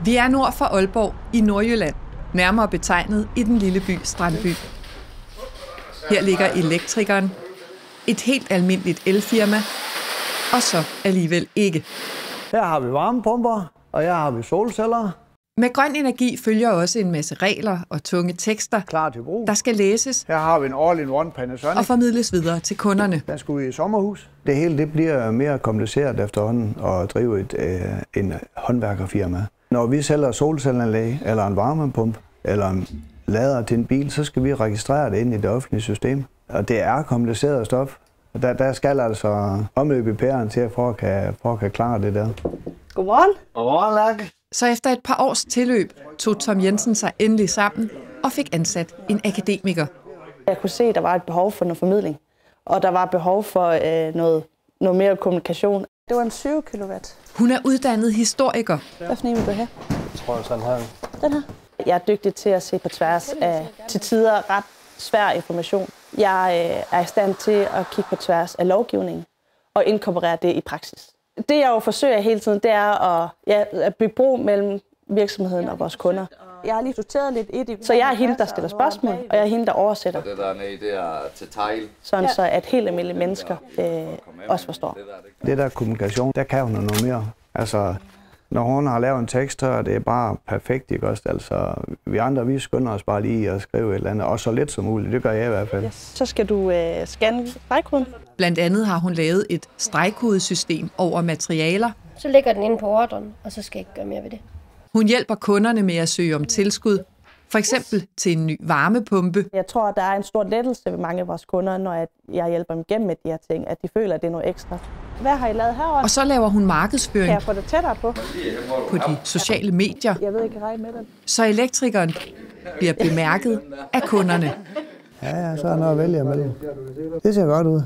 Vi er nord for Aalborg i Nordjylland, nærmere betegnet i den lille by Strandby. Her ligger elektrikeren, et helt almindeligt elfirma, og så alligevel ikke. Her har vi varmepumper, og her har vi solceller. Med grøn energi følger også en masse regler og tunge tekster, Klar til brug. der skal læses Her har vi en all-in-one Panasonic. og formidles videre til kunderne. Den skulle ud i sommerhus. Det hele det bliver mere kompliceret efterhånden at drive en håndværkerfirma. Når vi sælger solcelleranlæg, eller en varmepumpe, eller en lader til en bil, så skal vi registrere det ind i det offentlige system. Og det er kompliceret stof. Der skal altså omløb i pæren til for at kan klare det der. Godmorgen. Godmorgen, Lærke. Så efter et par års tilløb tog Tom Jensen sig endelig sammen og fik ansat en akademiker. Jeg kunne se, at der var et behov for noget formidling, og der var behov for noget mere kommunikation. Det var en 20 kW. Hun er uddannet historiker. Hvad for en vil du have? Jeg tror, sådan her. Den her. Jeg er dygtig til at se på tværs af til tider ret svær information. Jeg er i stand til at kigge på tværs af lovgivningen og inkorporere det i praksis. Det jeg jo forsøger hele tiden, det er at bygge bro mellem virksomheden og vores kunder. Jeg har lige sorteret lidt i det. Så jeg er hende, der stiller spørgsmål, og jeg er hende, der oversætter. Det der nede, det er til tegl. Sådan så, at helt almindelige mennesker også forstår. Det der kommunikation, der kan hun noget mere. Altså, når hun har lavet en tekst, så er det bare perfekt, ikke også? Altså, vi andre, vi skynder os bare lige at skrive et eller andet, og så lidt som muligt. Det gør jeg i hvert fald. Yes. Så skal du scanne stregkoden. Blandt andet har hun lavet et stregkodesystem over materialer. Så ligger den inde på ordren, og så skal jeg ikke gøre mere ved det. Hun hjælper kunderne med at søge om tilskud, for eksempel til en ny varmepumpe. Jeg tror, der er en stor lettelse ved mange af vores kunder, når jeg hjælper dem igennem med de her ting, at de føler, at det er noget ekstra. Hvad har I lavet herovre? Og så laver hun markedsføring Kan jeg få det tættere på? på de sociale medier, Jeg ved ikke, hvad med den. så elektrikeren bliver bemærket af kunderne. Ja, så er noget at vælge imellem. Det ser godt ud.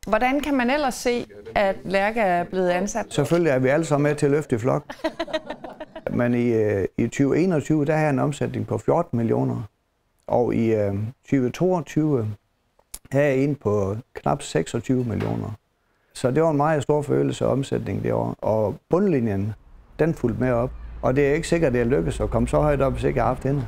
Hvordan kan man ellers se, at Lærke er blevet ansat? Selvfølgelig er vi alle sammen med til at løfte i flok. Men i 2021, der har jeg en omsætning på 14 millioner. Og i 2022 har jeg en på knap 26 millioner. Så det var en meget stor følelse af omsætning det år. Og bundlinjen, den fulgte med op. Og det er ikke sikkert, at det er lykkedes at komme så højt op, hvis ikke jeg har haft hende.